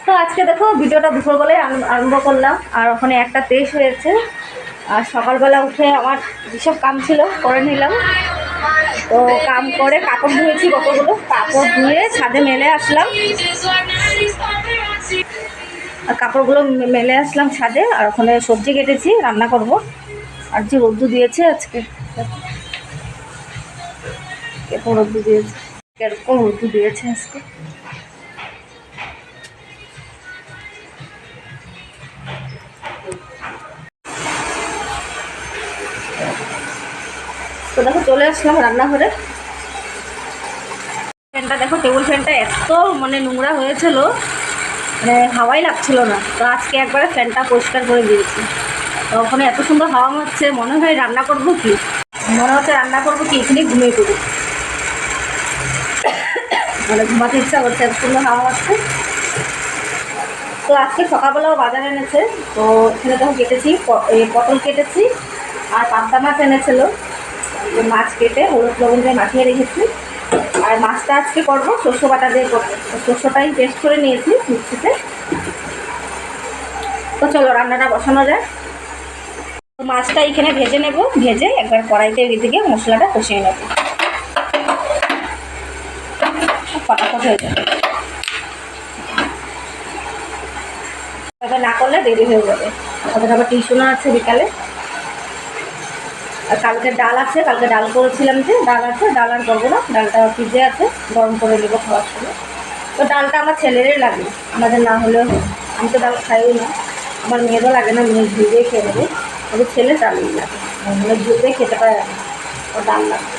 তো আজকে দেখো ভিডিওটা দুপুরবেলায় আরম্ভ করলাম, আর ওখানে 1:23 হয়েছে। আর সকালবেলা উঠে আমার যেসব কাম ছিল করে নিলাম। তো কাম করে কাপড় ধুয়েছি, কতগুলো কাপড় ধুয়ে ছাদে মেলে আসলাম, আর কাপড়গুলো মেলে আসলাম ছাদে। আর ওখানে সবজি কেটেছি, রান্না করব। আর যে রোদ্দু দিয়েছে আজকে, এরকম রোদ্দু দিয়েছে, এরকম রোদ্দু দিয়েছে আজকে। তো দেখো চলে আসলাম রান্নাঘরে। ফ্যানটা দেখো, টেবিল ফ্যানটা এত নোংরা হয়েছিল, হাওয়াই লাগছিল না। তো আজকে একবারে ফ্যানটা পরিষ্কার করে দিয়েছি। তো ওখানে এত সুন্দর হাওয়া হচ্ছে, মনে হয় রান্না করবো কি, এখানে ঘুমিয়ে পড়ি। ঘুমাতে ইচ্ছা করছে, এত সুন্দর হাওয়া হচ্ছে। তো আজকে সকালবেলাও বাজার এনেছে। তো এখানে দেখো কেটেছি, পটল কেটেছি, আর পাবদা মাছ এনেছিল। মাছ কেটে হলুদ লবণ দিয়ে মাখিয়ে রেখেছি। আর মাছটা আজকে করবো শস্য বাটা দিয়ে করবো। শস্যটাই পেস্ট করে নিয়েছি মিক্সিতে। তো চলো রান্নাটা বসানো যায়। তো মাছটা এখানে ভেজে নেব, ভেজে একবার কড়াইতে এদিকে মশলাটা কষিয়ে নেব, ফটাফট হয়ে যাবে। এবার না করলে দেরি হয়ে যাবে। ওদের আবার টিউশনও আছে বিকালে। আর কালকে ডাল আছে, কালকে ডাল করেছিলাম, যে ডাল আছে, ডাল আর করবো না। ডালটা ফ্রিজে আছে, গরম করে নেব খাওয়ার সময়। তো ডালটা আমার ছেলেরই লাগে, আমাদের না হলেও আমি তো ডাল খাইও না। আমার মেয়েরও লাগে না, মেয়ে ভিজেই খেয়ে নেবে। ওদের ছেলে ডালই লাগে, ভিজে খেতে পারে না, ও ডাল লাগে।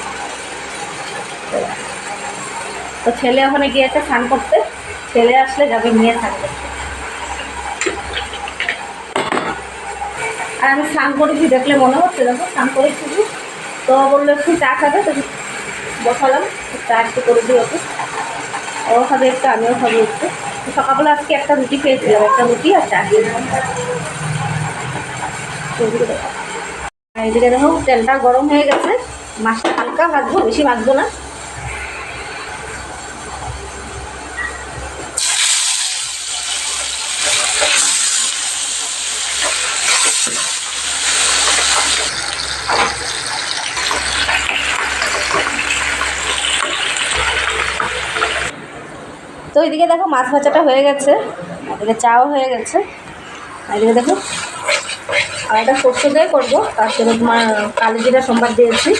তো ছেলে ওখানে গিয়েছে স্নান করতে, ছেলে আসলে যাবে মেয়ে থাকবে। আর আমি স্নান করেছি দেখলে মনে হচ্ছে, দেখো স্নান করেছি। তো বললো একটু চা খাবে, তো বসালাম, চা একটু করে দিই ওকে। ও খাবে একটু, আমিও খাবো একটু। সকালবেলা আজকে একটা রুটি খেয়েছিলাম, একটা রুটি আর চা খেয়েছিলাম। এদিকে দেখো তেলটা গরম হয়ে গেছে, মাছটা হালকা ভাজবো, বেশি ভাজবো না। তো এদিকে দেখো মাছ ভাজাটা হয়ে গেছে, এদিকে চাও হয়ে গেছে। এদিকে দেখো আর একটা সরষে দিয়ে করবো, তার সাথে তোমার কালো জিরা সম্বাদ দিয়েছি।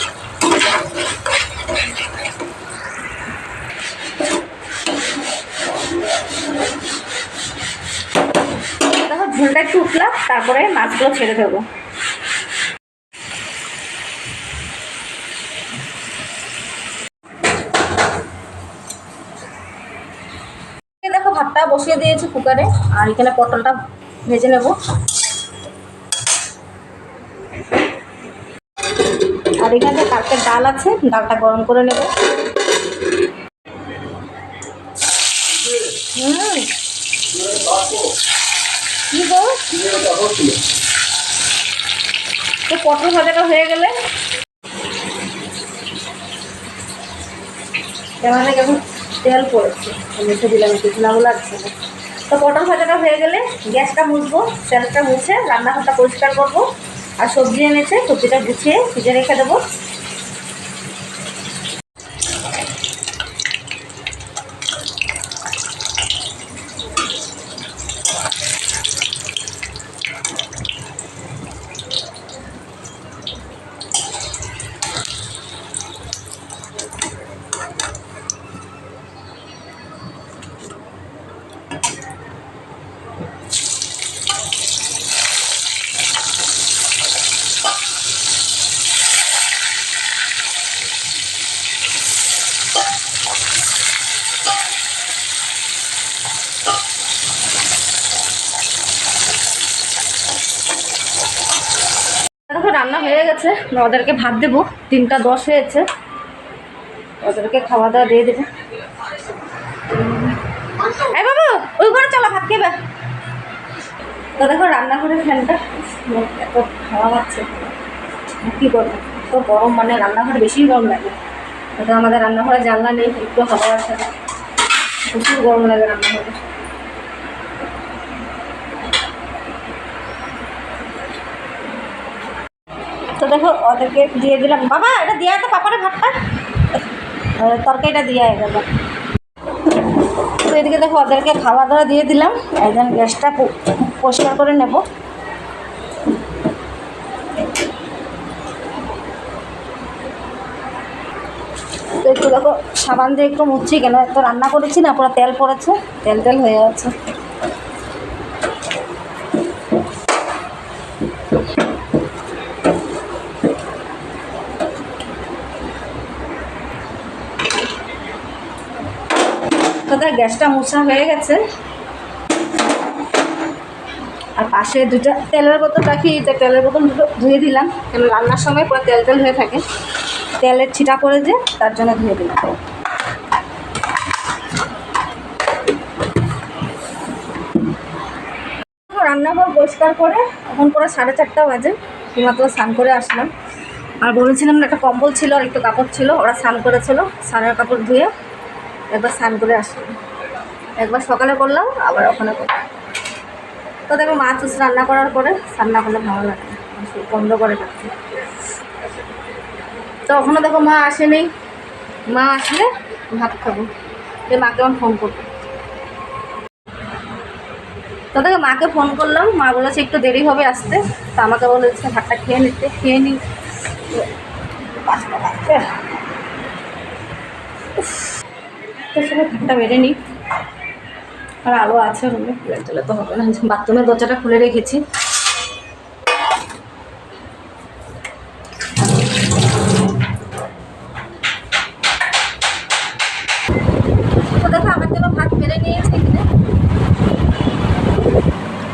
দেখো ঝোলটা একটু উঠলাম, তারপরে মাছগুলো ছেড়ে দেবো। দেখো ভাতটা বসিয়ে দিয়েছি কুকারে, আর এখানে পটলটা ভেজে নেব। আর এখানে কালকে ডাল আছে, ডালটা গরম করে নেব। কি গো, তো পটল ভাজাটা হয়ে গেলে এখানে কেমন তেল পড়েছে, মেখে দিলাম, একটু ভালো লাগছে না। তো পটল ভাজাটা হয়ে গেলে গ্যাসটা মুছবো, তেলটা মুছে রান্নাঘরটা পরিষ্কার করবো। আর সবজি এনেছে, সবজিটা গুছিয়ে ফ্রিজে রেখে দেবো। দেখো রান্না হয়ে গেছে, ওদেরকে ভাত দেবো। 3:10 হয়েছে, ওদেরকে খাওয়া দাওয়া দিয়ে দেবো। এই বাবু ওই ঘরে চলো, ভাত খেবে। তো দেখো রান্নাঘরে ফ্যানটা এত হাওয়া পাচ্ছে, কী করবো, তো গরম, রান্নাঘরে বেশি গরম লাগে। তো আমাদের রান্নাঘরে জানলা নেই, একটু হাওয়া আসে না, প্রচুর গরম লাগে রান্নাঘরে। দেখো ওদেরকে দিয়ে দিলাম। বাবা এটা দিয়ে তো পাপারে ভাতটা, তরকারিটা দিয়ে গেল। তো এদিকে দেখো ওদেরকে খাওয়া দাওয়া দিয়ে দিলাম। একজন গ্যাসটা পরিষ্কার করে নেব। তো একটু দেখো সাবান দিয়ে একটু মুছছি, কেন এত রান্না করেছি না, পুরো তেল পড়েছে, তেল তেল হয়ে যাচ্ছে। তো তার গ্যাসটা মোছা হয়ে গেছে। আর পাশে দুটা তেলের বোতল রাখি, তেলের বোতল দুটো ধুয়ে দিলাম, কেন রান্নার সময় পুরো তেল তেল হয়ে থাকে, তেলের ছিটা করে যে তার জন্য ধুয়ে দিলাম। রান্নাঘর পরিষ্কার করে এখন পুরো 4:30 বাজে, মাত্র স্নান করে আসলাম। আর বলেছিলাম না একটা কম্বল ছিল আর একটু কাপড় ছিল, ওরা স্নান করেছিল, স্নানের কাপড় ধুয়ে একবার স্নান করে আসলাম। একবার সকালে করলাম, আবার ওখানে করলাম। তো দেখো মাছ রান্না করার পরে রান্না করলে ভালো লাগে, বন্ধ করে থাকতে। তো ওখানে দেখো মা আসেনি, মা আসলে ভাত খাবো, যে মাকে আমার ফোন করবো। তো দেখো মাকে ফোন করলাম, মা বলেছে একটু দেরি হবে আসতে, তো আমাকে বলেছে ভাতটা খেয়ে নিতে, খেয়ে নিই। তো সবাই ভাতটা বেড়ে নিই, আর আলো আছে রুমে, চলে তো হবে না, বাথরুমের দরজাটা খুলে রেখেছি। তো দেখো আমার জন্য ভাত বেড়ে নিয়েছে এখানে,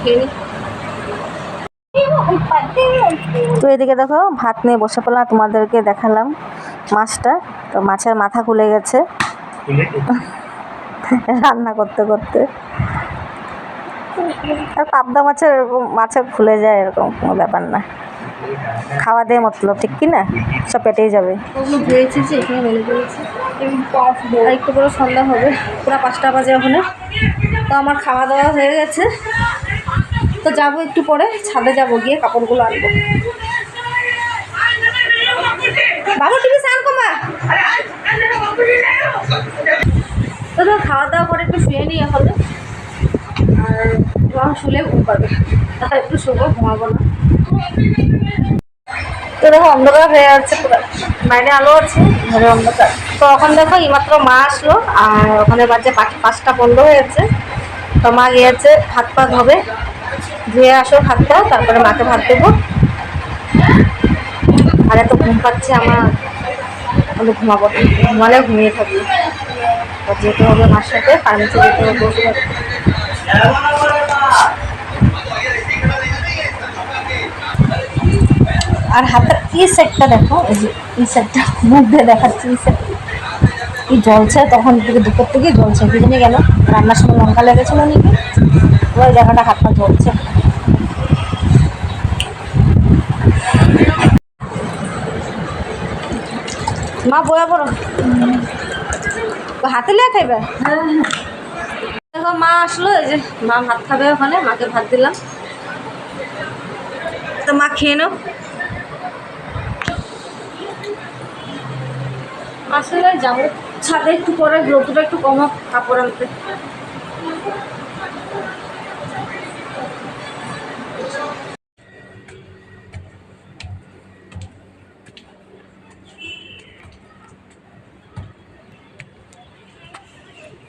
খেয়ে নিই। তো এদিকে দেখো ভাত নিয়ে বসে পড়লাম, তোমাদেরকে দেখালাম মাছটা। তো মাছের মাথা খুলে গেছে রান্না করতে করতে। আর পাবদা মাছের মাছে খুলে যায় এরকম কোনো ব্যাপার না, খাওয়া দিয়ে মতলব, ঠিক কি না, সব পেটেই যাবে। ওগুলো ধুয়েছি যে এখানে মেলে দিয়েছি, আর একটু করে সন্ধ্যা হবে, পুরো 5টা বাজে ওখানে। তো আমার খাওয়া দাওয়া হয়ে গেছে, তো যাবো একটু পরে ছাদে, যাবো গিয়ে কাপড়গুলো আনবো। বাবু টিভি স্নান কমা। তো খাওয়া দাওয়া করে একটু শুয়ে নিই এখন, আর শুলে ঘুম পাবে, তাহলে একটু শোবো, ঘুমাবো না। তো দেখো অন্ধকার হয়ে যাচ্ছে পুরো, বাইরে আলো আছে, ঘরে অন্ধকার। তো এখন দেখো এইমাত্র মা আসলো, আর ওখানে বাজে 5টা 15 হয়েছে। তো মা গিয়েছে হাত পা ধোবে, ধুয়ে আসো হাত পা, তারপরে মাকে ভাত দেবো। আর এত ঘুম পাচ্ছে আমার, ঘুমাবো, ঘুমালে ঘুমিয়ে থাকবে। যেতে হবে মার সাথে, ফার্মেসি যেতে হবে। আর হাতের এই সেটটা দেখো, এই সেটটা মুখ দিয়ে দেখাচ্ছি, এই সেট কি জ্বলছে, তখন থেকে দুপুর থেকে জ্বলছে, কি জানি গেল, রান্নার সময় লঙ্কা লেগেছিল নাকি, ওই জায়গাটা হাত পা জ্বলছে। মা বয়া বড় হাতে লিয়ে খাইবে। দেখো মা আসলো, এই যে মা ভাত খাবে ওখানে, মাকে ভাত দিলাম। তো মা খেয়ে নাও। আসলে যাবো ছাদে একটু পরে, রোদটা একটু কম, কাপড় আনতে।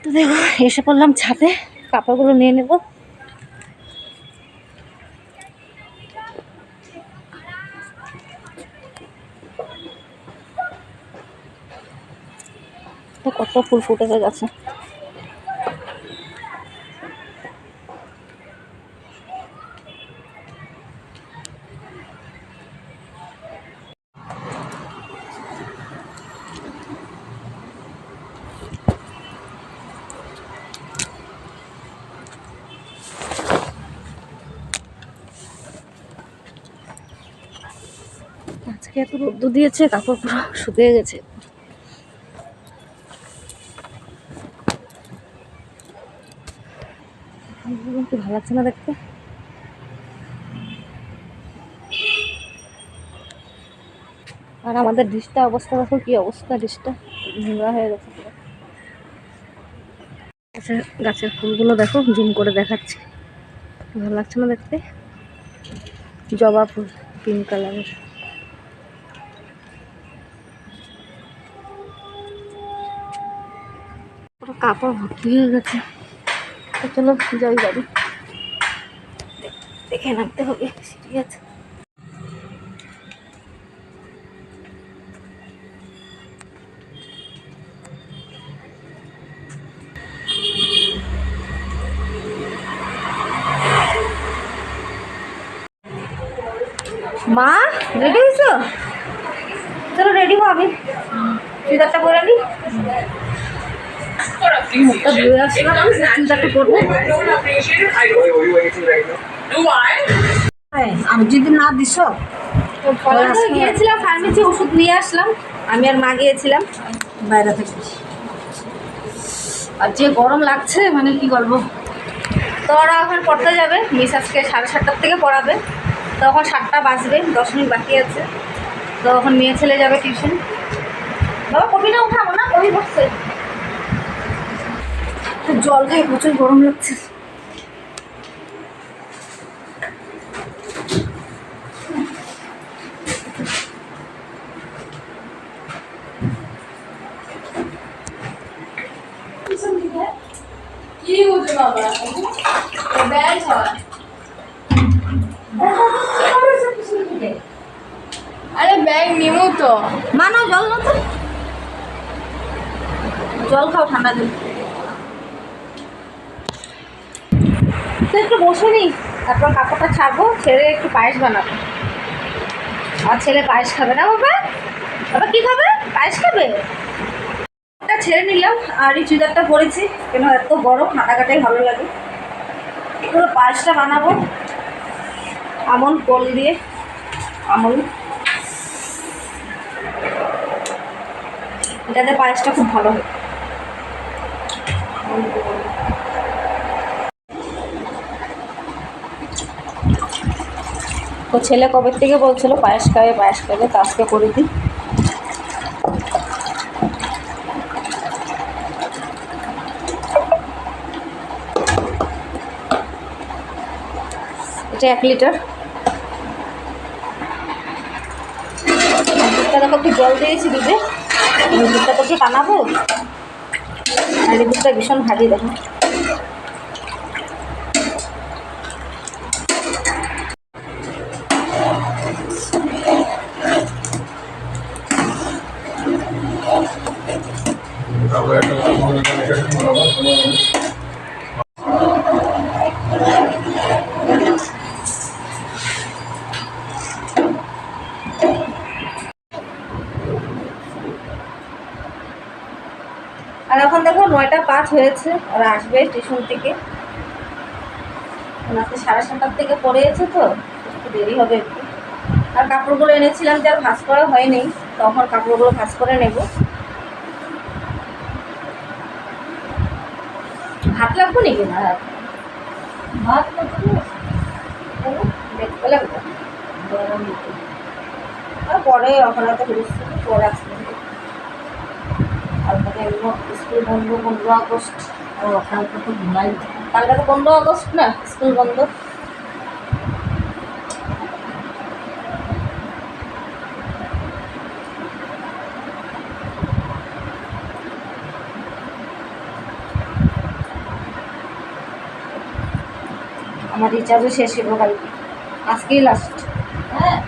তো দেখো এসে পড়লাম ছাদে, কাপড়গুলো নিয়ে নেব। তো কত ফুল ফুটেছে গাছে। আজকে এত রোদ্দুর দিয়েছে, কাপড় পুরো শুকিয়ে গেছে। ভালো লাগছে না দেখতে। আর আমাদের ডিশটা অবস্থা দেখো, কি অবস্থা, ডিশটা নোংরা হয়ে গেছে পুরো। গাছের ফুলগুলো দেখো, জুম করে দেখাচ্ছি, ভালো লাগছে না দেখতে? জবা ফুল পিঙ্ক কালারের। পুরো কাপড় ভর্তি হয়ে গেছে। চলো যাই বাড়ি, দেখে নামতে হবে, সিঁড়ি আছে। মা রেডি হয়েছো? চলো রেডি হো, আমি চুড়িদারটা পরে নি, মুখটা ধুয়ে আসলাম, চুড়িদারটা পরবো। আমি যদি না দিস, গিয়েছিলাম ফার্মেসি, ওষুধ নিয়ে আসলাম, আমি আর মা গিয়েছিলাম বাইরে থেকে। আর যে গরম লাগছে, মানে কি বলবো। তো ওরা এখন পড়তে যাবে, মিস আজকে 7:30 থেকে পড়াবে, তখন 7টা বাজবে, 10 মিনিট বাকি আছে। তো এখন মেয়ে ছেলে যাবে টিউশন। বাবা কপিটা উঠাবো না, কপি বসছে, জল খাই, প্রচুর গরম লাগছে। কি বুঝে বাবা ব্যাগ হয়। আরে ব্যাগ নিমু তো, মানো জল না, তো জল খাও, ঠান্ডা জল। তো একটু বসে নি, তারপর কাপড়টা ছাড়বো, ছেড়ে একটু পায়েস বানাবো। আর ছেলে পায়েস খাবে না বাবা? বাবা কি খাবে? পায়েস খাবে। এটা ছেড়ে নিলাম, আর এই চুড়িদারটা পরেছি, কেন এত গরম, হাঁটাঘাটাই ভালো লাগে। পুরো পায়েসটা বানাবো আমন কোল দিয়ে, আমন, এটাতে পায়েসটা খুব ভালো হয়। তো ছেলে কবে থেকে বলছিল পায়েস খাবে পায়েস খাবে, তো আজকে করে দিই। এটা 1 লিটার। দুধটা দেখো, একটু জল দিয়েছি দুধে, দুধটা তো একটু টানাবো। আর এই দুধটা ভীষণ ভাজি দেখো। আর এখন দেখো 9টা 5 হয়েছে, ওরা আসবে স্টেশন থেকে। আজকে 7:30 থেকে পড়েছে, তো একটু দেরি হবে একটু। আর কাপড়গুলো এনেছিলাম, যার ভাঁজ করা হয়নি, তখন কাপড়গুলো ভাঁজ করে নেব। ভাত লাগবো নাকি না? ভাত দেখতে লাগবে, আর পরে ওখানে তো পরে আসবে। আর মানে স্কুল বন্ধ 15 আগস্ট, কালকে তো জুলাই, কালকে তো 15 আগস্ট না, স্কুল বন্ধ। আমার রিচার্জও শেষ হলো কালকে, আজকেই লাস্ট। হ্যাঁ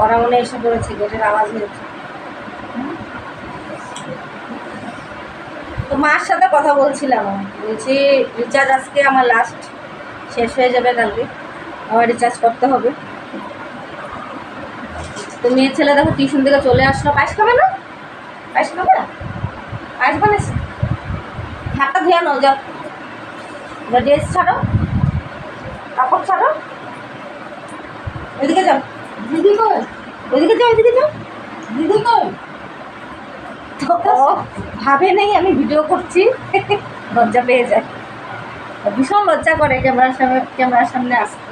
ওরা মনে এসে পড়েছে, গেটের আওয়াজ হয়েছে। তো মার সাথে কথা বলছিলাম, বলছি রিচার্জ আজকে আমার লাস্ট, শেষ হয়ে যাবে কালকে, আবার রিচার্জ করতে হবে। তো মেয়ে ছেলে দেখো টিউশন থেকে চলে আসলো। পায়েস খাবে না? পায়েস খাবে না? পায়েস বানিয়েছে, হাতটা ধুয়ে নাও, যাও ড্রেস ছাড়ো, কাপড় ছাড়ো, এদিকে যাও। দিদি কই? ওইদিকে যাও, ওইদিকে যাও। দিদি কই? তো ও ভাবে নেই আমি ভিডিও করছি, লজ্জা পেয়ে যায়, ভীষণ লজ্জা করে ক্যামেরার সামনে আসতে।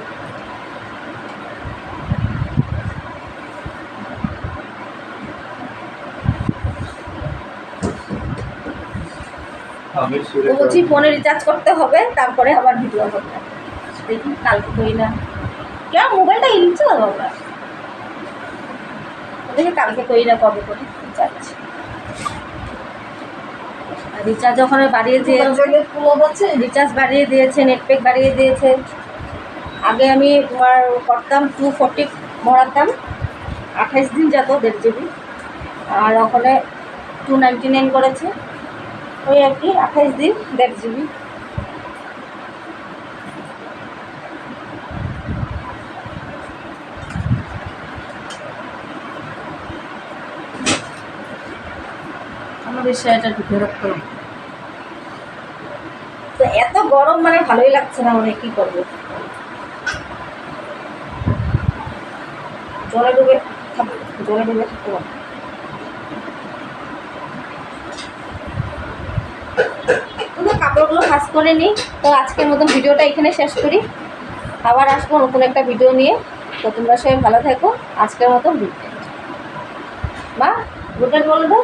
তো বলছি ফোনে রিচার্জ করতে হবে, তারপরে আবার ভিডিও করতে হবে। দেখি কালকে করি না, কেন মোবাইলটা ইচ্ছে হবে আমরা, দেখি কালকে করি না কবে করি রিচার্জ। রিচার্জ ওখানে বাড়িয়ে দিয়েছে, রিচার্জ বাড়িয়ে দিয়েছে, নেটপ্যাক বাড়িয়ে দিয়েছে। আগে আমি তোমার করতাম 240 ভরাতাম, 28 দিন যেত 1.5 GB, আর ওখানে 299 করেছে, ওই আর কি 28 দিন 1.5 GB। আমার বিষয়টা ঢুকে রাখতে হবে। তো এত গরম মানে ভালোই লাগছে না, মানে কি করবো, জলে ডুবে থাকতে পারবো। তো কাপড়গুলো ভাঁজ করে নিই। তো আজকের মতন ভিডিওটা এখানে শেষ করি, আবার আসবো নতুন একটা ভিডিও নিয়ে। তো তোমরা সবাই ভালো থাকো, আজকের মতন গুড নাইট। মা গুড নাইট বলে দাও।